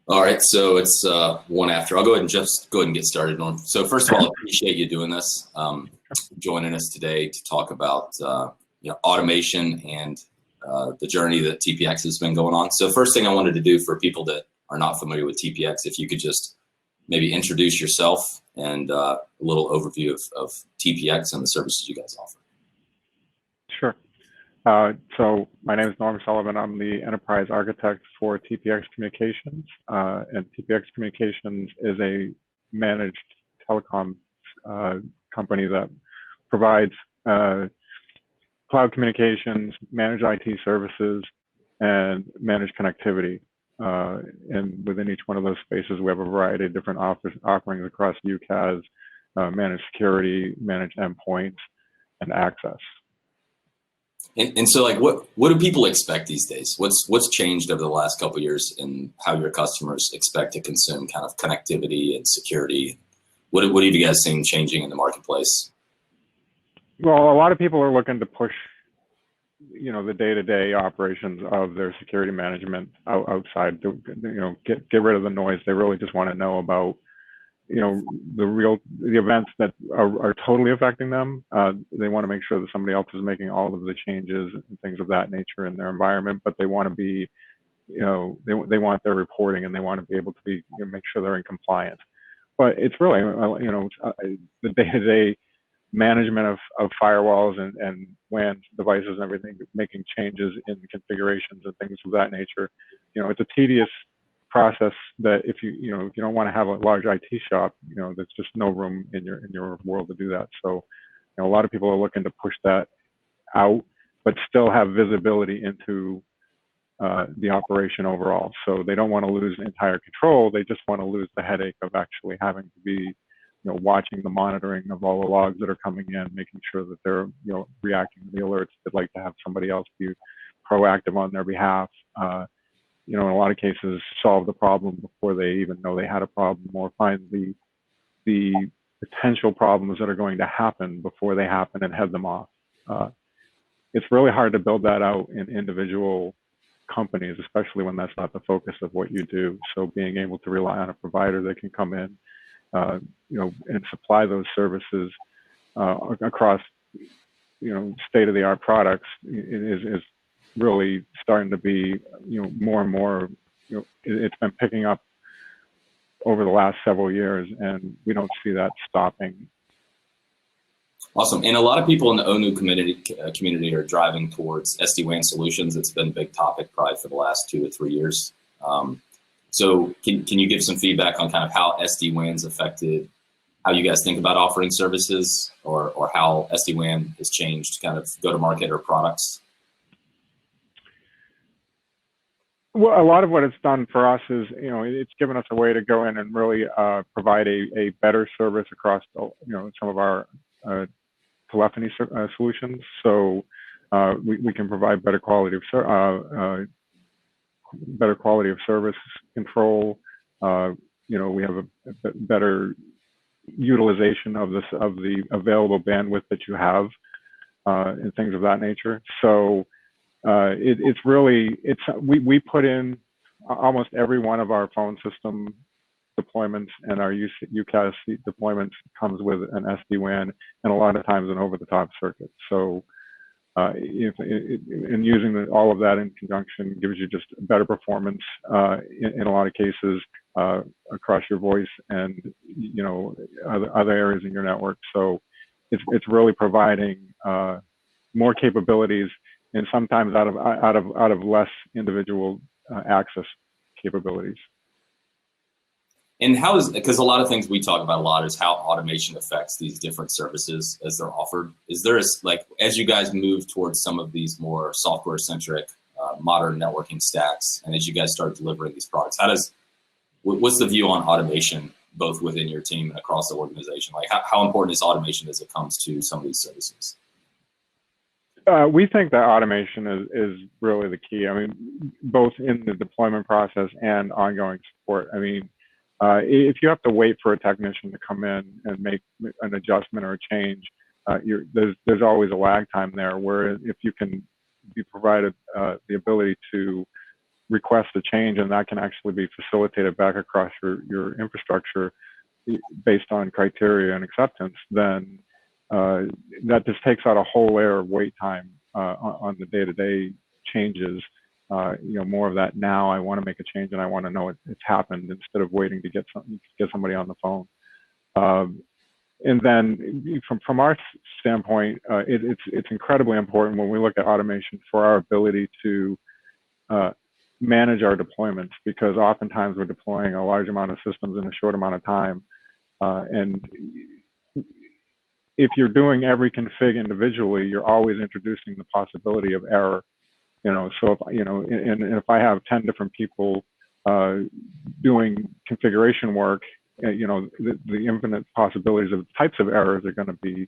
All right, so it's one after. I'll go ahead and get started, Norm. So first of all, I appreciate you doing this, joining us today to talk about automation and the journey that TPX has been going on. So first thing I wanted to do for people that are not familiar with TPX, if you could just maybe introduce yourself and a little overview of TPX and the services you guys offer. Sure. So my name is Norm Sullivan. I'm the enterprise architect for TPX Communications, and TPX Communications is a managed telecom company that provides cloud communications, managed IT services, and managed connectivity. And within each one of those spaces, we have a variety of different offerings across UCaaS, managed security, managed endpoints, and access. And so, like, what do people expect these days? What's changed over the last couple of years in how your customers expect to consume kind of connectivity and security? What have you guys seen changing in the marketplace? Well, a lot of people are looking to push, the day-to-day operations of their security management outside. Get rid of the noise. They really just want to know about the events that are totally affecting them. They want to make sure that somebody else is making all of the changes and things of that nature in their environment, but they want to be, they want their reporting and they want to be able to be, make sure they're in compliance. But it's really, the day-to-day management of firewalls and WAN devices and everything, making changes in configurations and things of that nature. It's a tedious process that if you don't want to have a large IT shop, there's just no room in your world to do that. So, a lot of people are looking to push that out, but still have visibility into the operation overall. So they don't want to lose entire control. They just want to lose the headache of actually having to be, watching the monitoring of all the logs that are coming in, making sure that they're, reacting to the alerts. They'd like to have somebody else be proactive on their behalf. In a lot of cases, solve the problem before they even know they had a problem, or find the potential problems that are going to happen before they happen and head them off. It's really hard to build that out in individual companies, especially when that's not the focus of what you do. So being able to rely on a provider that can come in, and supply those services across, state-of-the-art products is really starting to be, more and more, it's been picking up over the last several years, and we don't see that stopping. Awesome. And a lot of people in the ONU community are driving towards SD-WAN solutions. It's been a big topic probably for the last 2 to 3 years. So can you give some feedback on kind of how SD-WAN's affected how you guys think about offering services, or how SD-WAN has changed kind of go-to-market or products? Well, a lot of what it's done for us is, it's given us a way to go in and really provide a better service across, some of our telephony solutions. So we can provide better quality of service control. We have a better utilization of the available bandwidth that you have, and things of that nature. So we put in almost every one of our phone system deployments and our UCaaS deployments comes with an SD-WAN, and a lot of times an over-the-top circuit. So and using all of that in conjunction gives you just better performance in a lot of cases across your voice and other areas in your network. So it's really providing more capabilities, and sometimes out of less individual access capabilities. And because a lot of things we talk about a lot is how automation affects these different services as they're offered. Is there as you guys move towards some of these more software-centric, modern networking stacks, and as you guys start delivering these products, what's the view on automation, both within your team and across the organization? Like how important is automation as it comes to some of these services? We think that automation is really the key. I mean, both in the deployment process and ongoing support. I mean, if you have to wait for a technician to come in and make an adjustment or a change, there's always a lag time there. Where if you can be provided the ability to request a change and that can actually be facilitated back across your infrastructure based on criteria and acceptance, then that just takes out a whole layer of wait time on the day-to-day changes. More of that now. I want to make a change and I want to know it's happened instead of waiting to get somebody on the phone. And then from our standpoint, it's incredibly important when we look at automation for our ability to manage our deployments, because oftentimes we're deploying a large amount of systems in a short amount of time. And if you're doing every config individually, you're always introducing the possibility of error. So if and if I have 10 different people doing configuration work, the infinite possibilities of types of errors are going to be,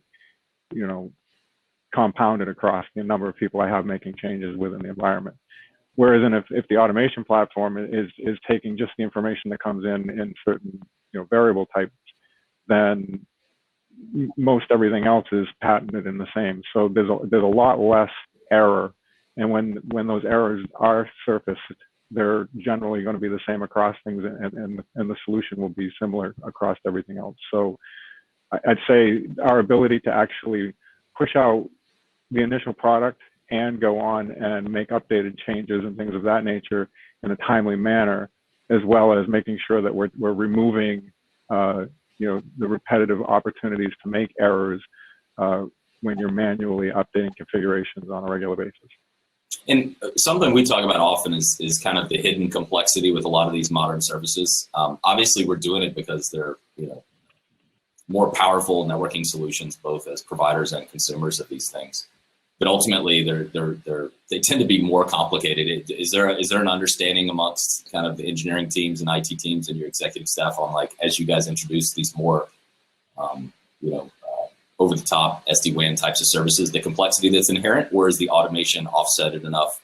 compounded across the number of people I have making changes within the environment. Whereas if the automation platform is taking just the information that comes in certain variable types, then most everything else is patented in the same. So there's a lot less error. And when those errors are surfaced, they're generally going to be the same across things, and the solution will be similar across everything else. So I'd say our ability to actually push out the initial product and go on and make updated changes and things of that nature in a timely manner, as well as making sure that we're removing the repetitive opportunities to make errors when you're manually updating configurations on a regular basis. And something we talk about often is kind of the hidden complexity with a lot of these modern services. Obviously, we're doing it because they're more powerful networking solutions, both as providers and consumers of these things. But ultimately, they tend to be more complicated. Is there an understanding amongst kind of the engineering teams and IT teams and your executive staff on, like, as you guys introduce these more over the top SD-WAN types of services, the complexity that's inherent, or is the automation offsetted enough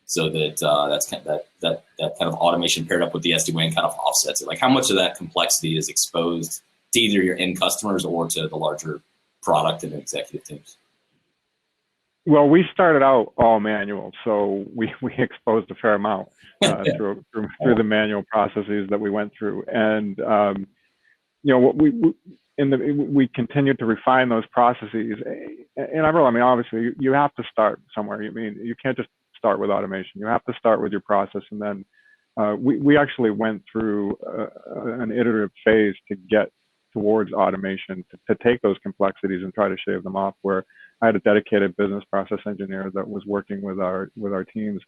so that that kind of automation paired up with the SD-WAN kind of offsets it? Like, how much of that complexity is exposed to either your end customers or to the larger product and executive teams? Well, we started out all manual, so we exposed a fair amount through the manual processes that we went through, and we continued to refine those processes. And obviously, you have to start somewhere. You can't just start with automation. You have to start with your process, and then we actually went through an iterative phase to get towards automation, to take those complexities and try to shave them off, where I had a dedicated business process engineer that was working with our teams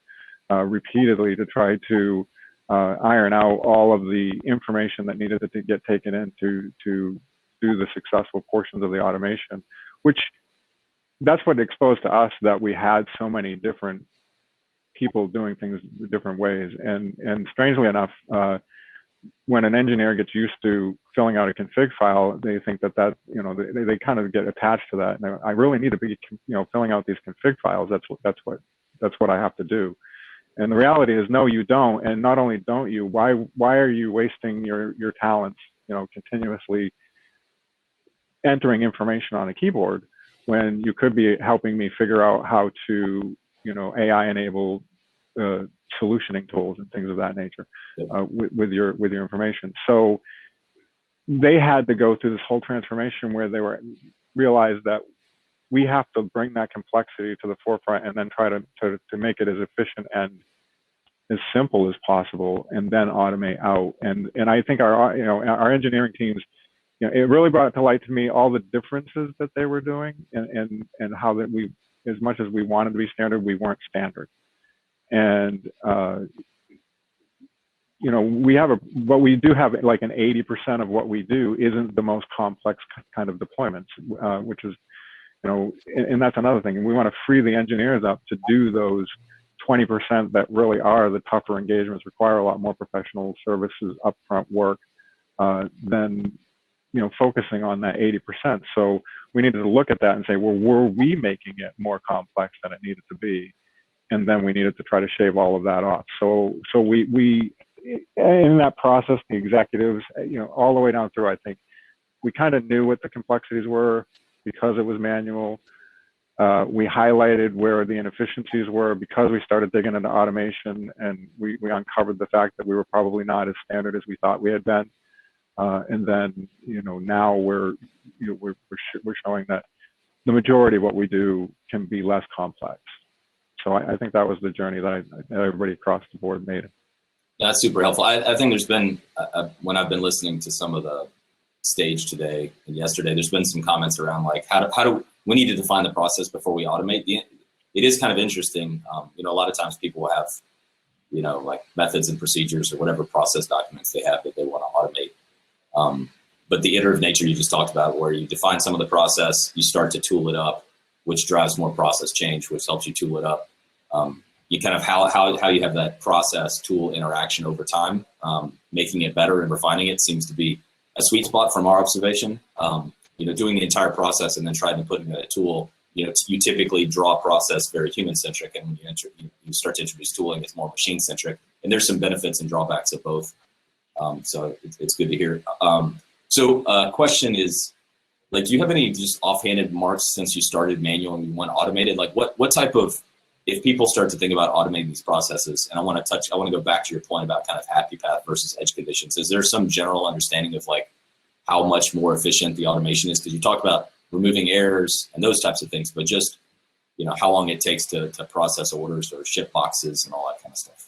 repeatedly to try to iron out all of the information that needed to get taken in to do the successful portions of the automation, which that's what exposed to us that we had so many different people doing things different ways. And strangely enough, when an engineer gets used to filling out a config file, they think that they kind of get attached to that. And I really need to be filling out these config files. That's what I have to do. And the reality is, no, you don't. And not only don't you, why are you wasting your talents, continuously entering information on a keyboard when you could be helping me figure out how to, AI enable solutioning tools and things of that nature with your information. So they had to go through this whole transformation where they realized that we have to bring that complexity to the forefront and then try to make it as efficient and as simple as possible, and then automate out. And I think our engineering teams, it really brought to light to me all the differences that they were doing, and how that we, as much as we wanted to be standard, we weren't standard. And but we do have like an 80% of what we do isn't the most complex kind of deployments, which is, and that's another thing. And we want to free the engineers up to do those 20% that really are the tougher engagements, require a lot more professional services, upfront work, than focusing on that 80%. So we needed to look at that and say, well, were we making it more complex than it needed to be? And then we needed to try to shave all of that off. So we in that process, the executives, all the way down through, I think we kind of knew what the complexities were because it was manual. We highlighted where the inefficiencies were because we started digging into automation, and we uncovered the fact that we were probably not as standard as we thought we had been. And then, now we're showing that the majority of what we do can be less complex. So I think that was the journey that everybody across the board made. That's super helpful. I think there's been, when I've been listening to some of the stage today and yesterday, there's been some comments around like, how do we need to define the process before we automate? It is kind of interesting. A lot of times people will have, like methods and procedures or whatever process documents they have that they want to automate. But the iterative nature you just talked about, where you define some of the process, you start to tool it up, which drives more process change, which helps you tool it up. You kind of how you have that process tool interaction over time, making it better and refining it seems to be a sweet spot from our observation. Doing the entire process and then trying to put in a tool, you typically draw a process very human-centric, and when you start to introduce tooling, it's more machine-centric. And there's some benefits and drawbacks of both. So it's good to hear. So question is, like, do you have any just offhanded marks since you started manual and you went automated? Like what type of, if people start to think about automating these processes, and I want to go back to your point about kind of happy path versus edge conditions, is there some general understanding of like how much more efficient the automation is? Because you talked about removing errors and those types of things, but just, how long it takes to process orders or ship boxes and all that kind of stuff.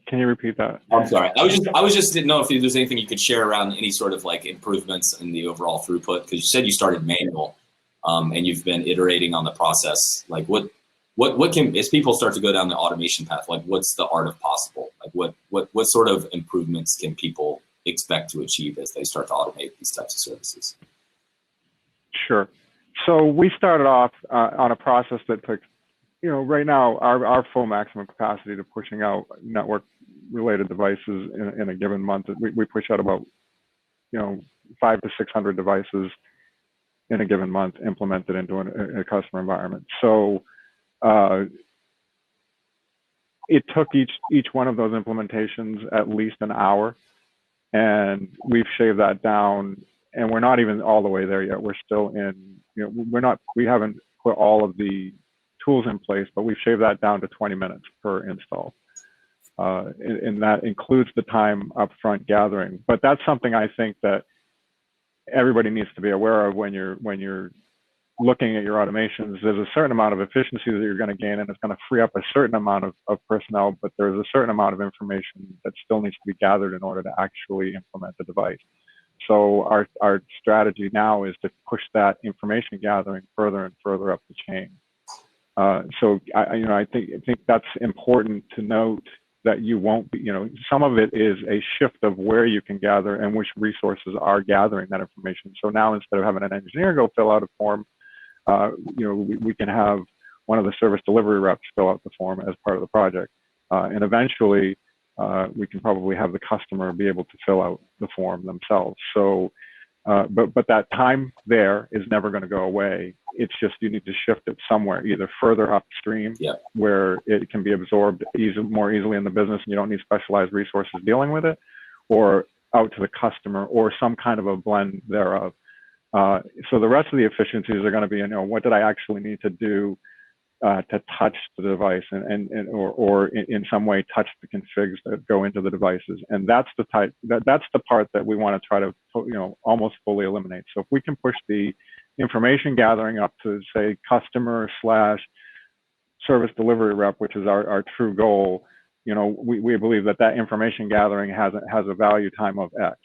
Can you repeat that? I'm sorry. I was just didn't know if there's anything you could share around any sort of like improvements in the overall throughput, because you said you started manual, and you've been iterating on the process. Like what can, as people start to go down the automation path, like what's the art of possible? Like what sort of improvements can people expect to achieve as they start to automate these types of services? Sure. So we started off on a process that took, right now our full maximum capacity to pushing out network related devices in a given month, we push out about 500 to 600 devices in a given month implemented into a customer environment. So it took each one of those implementations at least an hour, and we've shaved that down, and we're not even all the way there yet. We're still in, we haven't put all of the tools in place, but we've shaved that down to 20 minutes per install. And that includes the time upfront gathering. But that's something I think that everybody needs to be aware of when you're looking at your automations. There's a certain amount of efficiency that you're going to gain, and it's going to free up a certain amount of personnel, but there's a certain amount of information that still needs to be gathered in order to actually implement the device. So our strategy now is to push that information gathering further and further up the chain. So I think that's important to note, that you won't be, some of it is a shift of where you can gather and which resources are gathering that information. So now instead of having an engineer go fill out a form, we can have one of the service delivery reps fill out the form as part of the project. And eventually we can probably have the customer be able to fill out the form themselves. So, but that time there is never going to go away. It's just you need to shift it somewhere, either further upstream, where it can be absorbed more easily in the business and you don't need specialized resources dealing with it, or out to the customer, or some kind of a blend thereof. So the rest of the efficiencies are going to be, what did I actually need to do to touch the device or in some way touch the configs that go into the devices. And that's the part that we want to try to, almost fully eliminate. So if we can push the information gathering up to, say, customer / service delivery rep, which is our true goal, we believe that information gathering has a value time of X,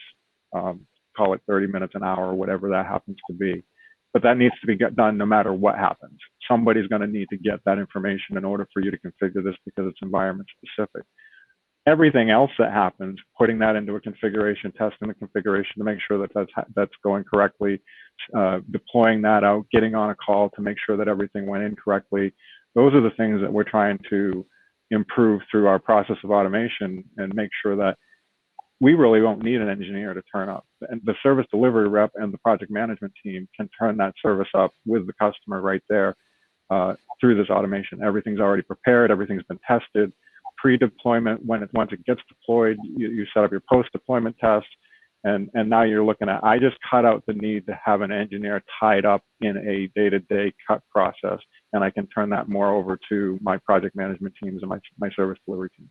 call it 30 minutes, an hour, whatever that happens to be. But that needs to be done no matter what happens. Somebody's going to need to get that information in order for you to configure this, because it's environment specific. Everything else that happens, putting that into a configuration, testing the configuration to make sure that that's going correctly, deploying that out, getting on a call to make sure that everything went in correctly. Those are the things that we're trying to improve through our process of automation, and make sure that we really won't need an engineer to turn up. And the service delivery rep and the project management team can turn that service up with the customer right there through this automation. Everything's already prepared. Everything's been tested. Pre-deployment, once it gets deployed, you set up your post-deployment test, And now you're looking at, I just cut out the need to have an engineer tied up in a day-to-day cut process, and I can turn that more over to my project management teams and my service delivery teams.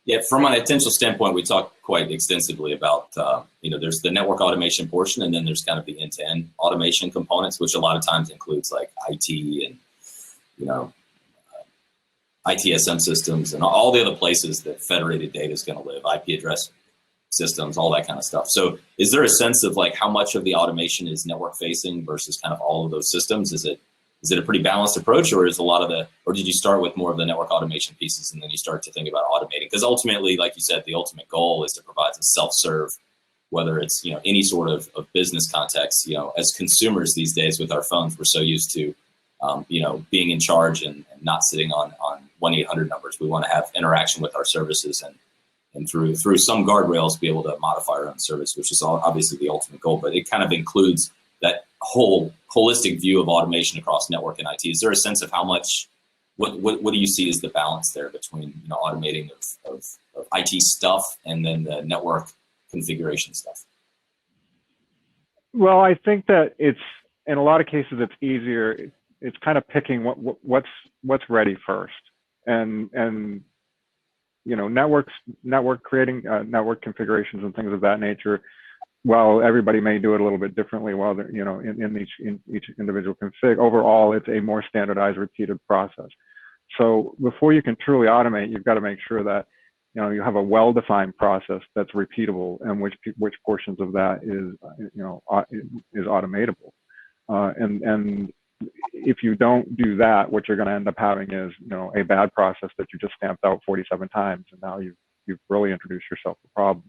Yeah, from an Itential standpoint, we talked quite extensively about, there's the network automation portion, and then there's kind of the end-to-end automation components, which a lot of times includes like IT and, ITSM systems and all the other places that federated data is going to live, IP address systems, all that kind of stuff. So is there a sense of like how much of the automation is network facing versus kind of all of those systems? Is it a pretty balanced approach, or is or did you start with more of the network automation pieces and then you start to think about automating? Because ultimately, like you said, the ultimate goal is to provide some self-serve, whether it's, any sort of business context. As consumers these days with our phones, we're so used to, being in charge and not sitting on 1-800 numbers. We want to have interaction with our services and through some guardrails be able to modify our own service, which is obviously the ultimate goal, but it kind of includes that whole holistic view of automation across network and IT. Is there a sense of how much, what do you see as the balance there between, automating of IT stuff and then the network configuration stuff? Well, I think that it's, in a lot of cases, it's easier. It's kind of picking what's ready first, and network creating network configurations and things of that nature. While everybody may do it a little bit differently, while they're, in each individual config, overall it's a more standardized, repeated process. So before you can truly automate, you've got to make sure that you have a well-defined process that's repeatable, and which portions of that is automatable. And if you don't do that, what you're going to end up having is a bad process that you just stamped out 47 times, and now you've really introduced yourself a problem.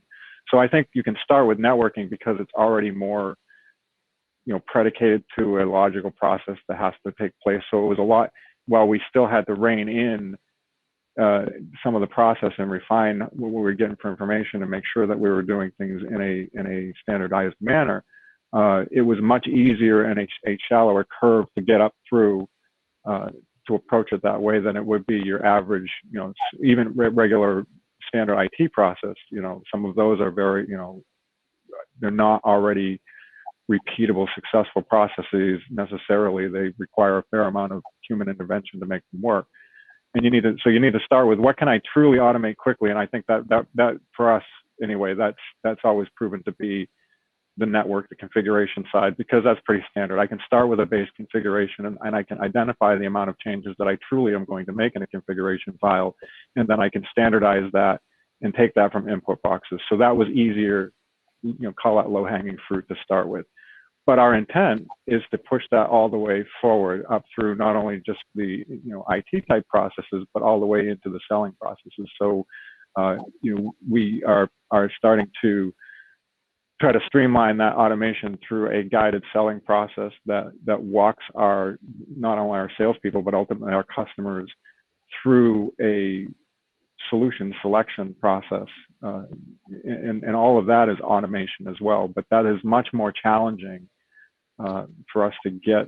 So I think you can start with networking because it's already more predicated to a logical process that has to take place. So it was a lot, while we still had to rein in some of the process and refine what we were getting for information and make sure that we were doing things in a standardized manner. It was much easier and a shallower curve to get up through to approach it that way than it would be your average, even regular standard IT process. Some of those are very, they're not already repeatable, successful processes necessarily. They require a fair amount of human intervention to make them work. And you need to start with what can I truly automate quickly. And I think that for us anyway, that's always proven to be the network, the configuration side, because that's pretty standard. I can start with a base configuration and I can identify the amount of changes that I truly am going to make in a configuration file. And then I can standardize that and take that from input boxes. So that was easier, call that low hanging fruit to start with. But our intent is to push that all the way forward up through not only just the, IT type processes, but all the way into the selling processes. So, we are starting to try to streamline that automation through a guided selling process that walks not only our salespeople, but ultimately our customers through a solution selection process. And all of that is automation as well, but that is much more challenging for us to get,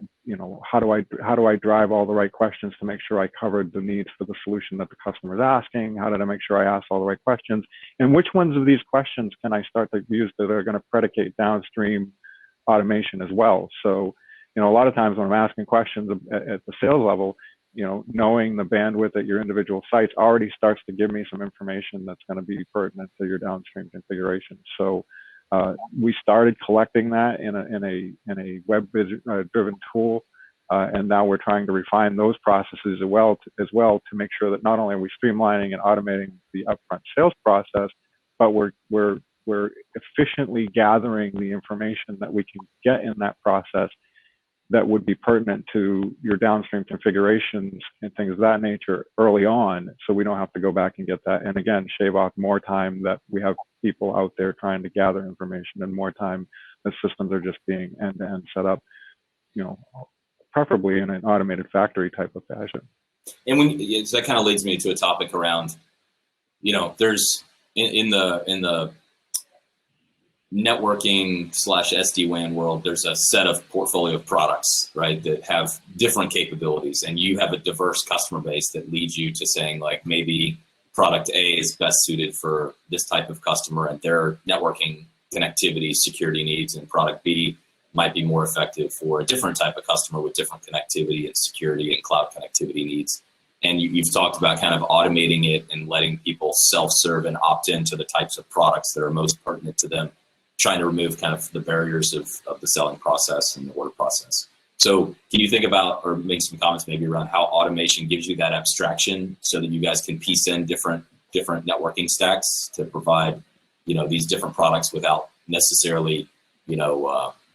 how do I drive all the right questions to make sure I covered the needs for the solution that the customer is asking? How did I make sure I asked all the right questions? And which ones of these questions can I start to use that are going to predicate downstream automation as well? So, a lot of times when I'm asking questions at the sales level, knowing the bandwidth at your individual sites already starts to give me some information that's going to be pertinent to your downstream configuration. So we started collecting that in a web-driven tool, and now we're trying to refine those processes as well to make sure that not only are we streamlining and automating the upfront sales process, but we're efficiently gathering the information that we can get in that process that would be pertinent to your downstream configurations and things of that nature early on, so we don't have to go back and get that. And again, shave off more time that we have people out there trying to gather information, and more time the systems are just being end-to-end set up, preferably in an automated factory type of fashion. And so that kind of leads me to a topic around, there's in the networking / SD-WAN world, there's a set of portfolio of products, right, that have different capabilities, and you have a diverse customer base that leads you to saying, like, maybe product A is best suited for this type of customer, and their networking connectivity, security needs, and product B might be more effective for a different type of customer with different connectivity and security and cloud connectivity needs. And you've talked about kind of automating it and letting people self-serve and opt into the types of products that are most pertinent to them, trying to remove kind of the barriers of the selling process and the order process. So can you think about, or make some comments maybe around how automation gives you that abstraction so that you guys can piece in different networking stacks to provide, these different products without necessarily,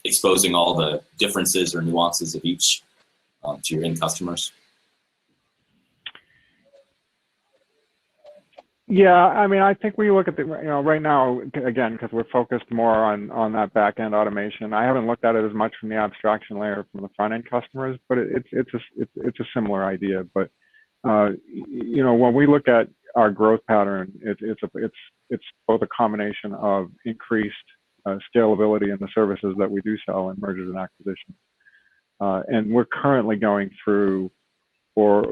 exposing all the differences or nuances of each to your end customers? Yeah, I mean, I think we look at right now, again, because we're focused more on that back end automation. I haven't looked at it as much from the abstraction layer from the front end customers, but it's a similar idea. But when we look at our growth pattern, it's both a combination of increased scalability in the services that we do sell in mergers and acquisitions, and we're currently going through, or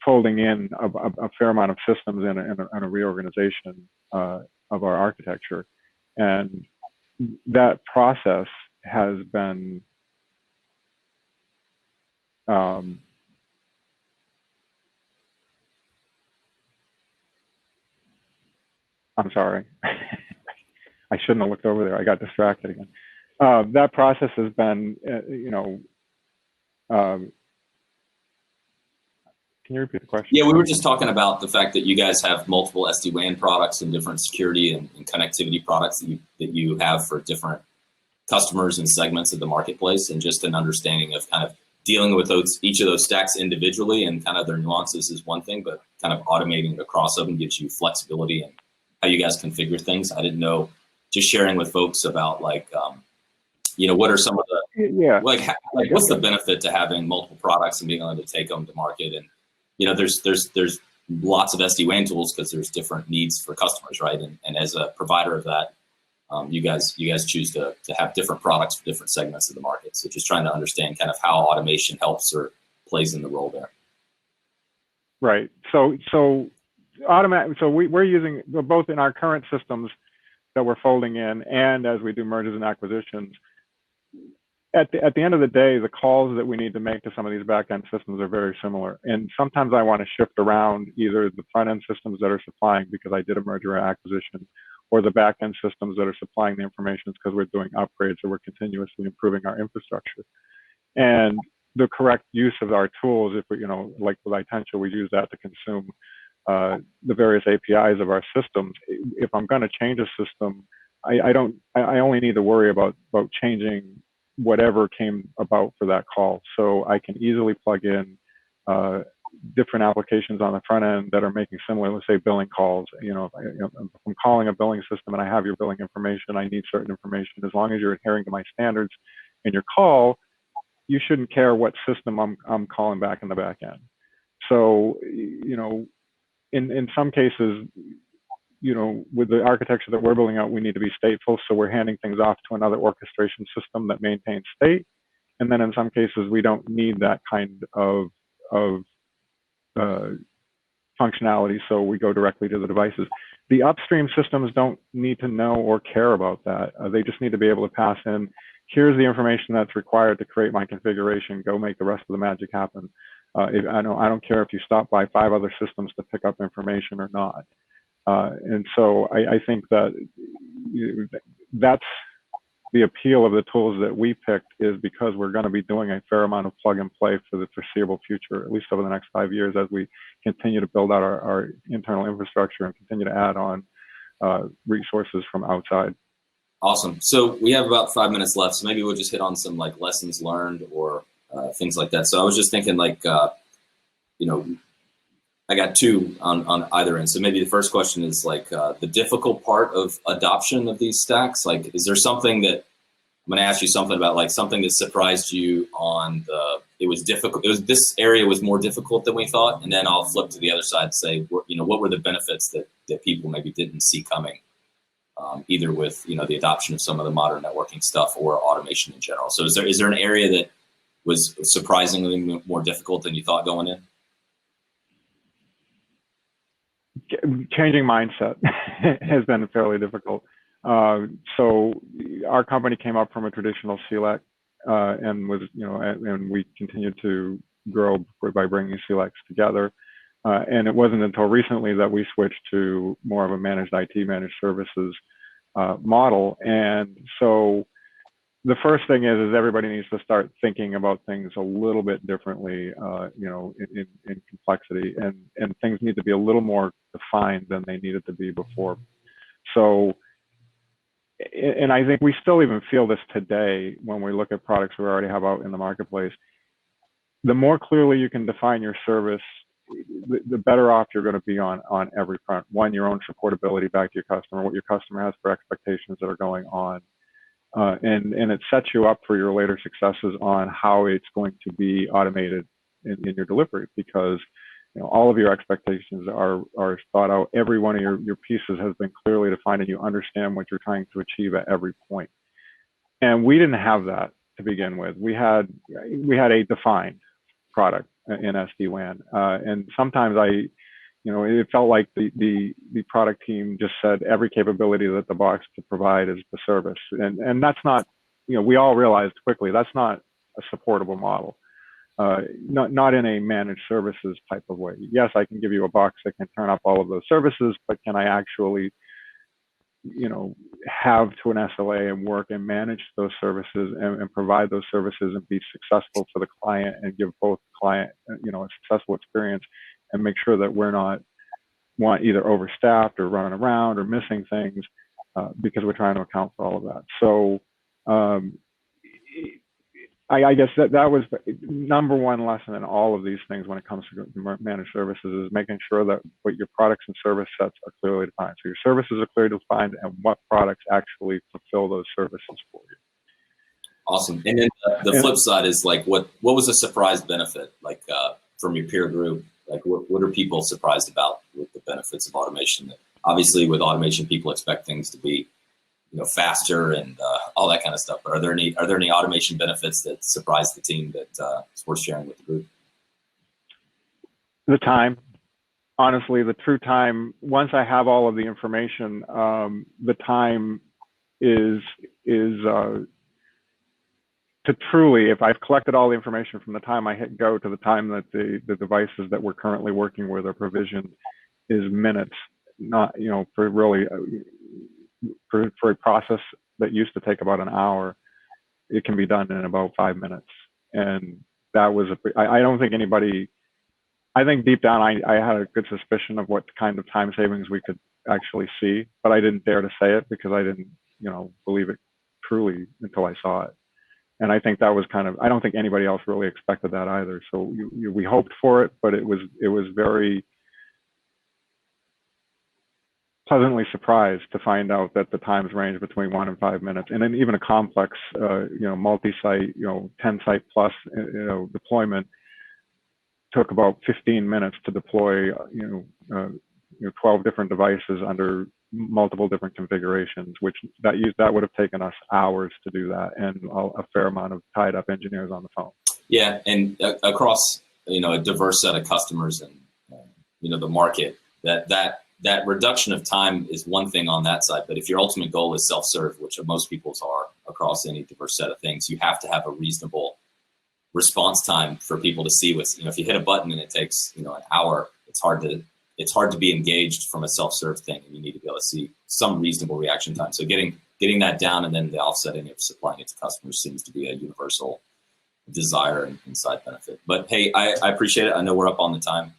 folding in a fair amount of systems in a reorganization of our architecture, and that process has been I'm sorry. I shouldn't have looked over there. I got distracted again. That process has been, can you repeat the question? Yeah, we were just talking about the fact that you guys have multiple SD-WAN products and different security and connectivity products that you have for different customers and segments of the marketplace, and just an understanding of kind of dealing with each of those stacks individually and kind of their nuances is one thing, but kind of automating across them gives you flexibility and how you guys configure things. I didn't know, just sharing with folks about like, what are some of the, what's the benefit to having multiple products and being able to take them to market? And, there's lots of SD-WAN tools because there's different needs for customers, right? And as a provider of that, you guys choose to have different products for different segments of the market. So just trying to understand kind of how automation helps or plays in the role there. Right. So we're using both in our current systems that we're folding in, and as we do mergers and acquisitions. At the end of the day, the calls that we need to make to some of these back-end systems are very similar. And sometimes I want to shift around either the front-end systems that are supplying because I did a merger or acquisition, or the back-end systems that are supplying the information because we're doing upgrades or we're continuously improving our infrastructure. And the correct use of our tools, if we, like with Itential, we use that to consume the various APIs of our systems. If I'm going to change a system, I only need to worry about changing whatever came about for that call. So I can easily plug in different applications on the front end that are making similar, let's say, billing calls. If I'm calling a billing system and I have your billing information, I need certain information. As long as you're adhering to my standards in your call, you shouldn't care what system I'm calling back in the back end. So, in some cases, with the architecture that we're building out, we need to be stateful. So we're handing things off to another orchestration system that maintains state. And then in some cases, we don't need that kind of functionality. So we go directly to the devices. The upstream systems don't need to know or care about that. They just need to be able to pass in, here's the information that's required to create my configuration, go make the rest of the magic happen. I don't care if you stop by 5 other systems to pick up information or not. And so I think that that's the appeal of the tools that we picked, is because we're going to be doing a fair amount of plug and play for the foreseeable future, at least over the next 5 years, as we continue to build out our internal infrastructure and continue to add on resources from outside. Awesome. So we have about 5 minutes left, so maybe we'll just hit on some like lessons learned or things like that. So I was just thinking like, I got 2 on either end. So maybe the first question is like the difficult part of adoption of these stacks. Like, is there something that, I'm going to ask you something about, like something that surprised you on it was difficult. This area was more difficult than we thought. And then I'll flip to the other side and say, what were the benefits that people maybe didn't see coming, either with, the adoption of some of the modern networking stuff or automation in general. So is there an area that was surprisingly more difficult than you thought going in? Changing mindset has been fairly difficult. So our company came up from a traditional CLEC, and was, and we continued to grow by bringing CLECs together. And it wasn't until recently that we switched to more of a managed IT, managed services model. And so the first thing is everybody needs to start thinking about things a little bit differently, in complexity, and things need to be a little more defined than they needed to be before. So, and I think we still even feel this today when we look at products we already have out in the marketplace. The more clearly you can define your service, the better off you're going to be on every front. One, your own supportability back to your customer, what your customer has for expectations that are going on. And it sets you up for your later successes on how it's going to be automated in your delivery, because all of your expectations are thought out. Every one of your pieces has been clearly defined, and you understand what you're trying to achieve at every point. And we didn't have that to begin with. We had a defined product in SD-WAN, and sometimes it felt like the product team just said every capability that the box could provide is the service, and that's not, we all realized quickly that's not a supportable model. Not in a managed services type of way. Yes, I can give you a box that can turn up all of those services, but can I actually, have to an SLA and work and manage those services and provide those services and be successful for the client and give both client, a successful experience, and make sure that we're not either overstaffed or running around or missing things, because we're trying to account for all of that. So, I guess that was the number one lesson in all of these things when it comes to managed services, is making sure that what your products and service sets are clearly defined. So your services are clearly defined, and what products actually fulfill those services for you. Awesome. And then the flip side is like, what was a surprise benefit, like from your peer group? Like what are people surprised about with the benefits of automation? Obviously with automation, people expect things to be faster and all that kind of stuff. But are there any automation benefits that surprise the team that is worth sharing with the group? The time, honestly, the true time. Once I have all of the information, the time is to truly, if I've collected all the information from the time I hit go to the time that the devices that we're currently working with are provisioned, is minutes. Not for really. For a process that used to take about an hour, it can be done in about 5 minutes. And that was I don't think anybody, I think deep down I had a good suspicion of what kind of time savings we could actually see, but I didn't dare to say it because I didn't believe it truly until I saw it. And I think that was I don't think anybody else really expected that either. So we hoped for it, but it was very pleasantly surprised to find out that the times range between 1 and 5 minutes, and then even a complex, multi-site, 10-site plus, deployment took about 15 minutes to deploy, 12 different devices under multiple different configurations, which that would have taken us hours to do that, and a fair amount of tied up engineers on the phone. Yeah, and across a diverse set of customers and the market, that reduction of time is one thing on that side, but if your ultimate goal is self-serve, which most people's are across any diverse set of things, you have to have a reasonable response time for people to see what's, if you hit a button and it takes, an hour, it's hard to be engaged from a self-serve thing, and you need to be able to see some reasonable reaction time. So getting that down and then the offsetting of supplying it to customers seems to be a universal desire and side benefit. But hey, I appreciate it. I know we're up on the time.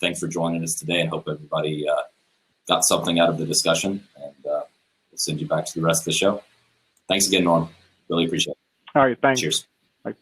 Thanks for joining us today, and hope everybody got something out of the discussion, and we'll send you back to the rest of the show. Thanks again, Norm. Really appreciate it. All right, thanks. Cheers. Bye.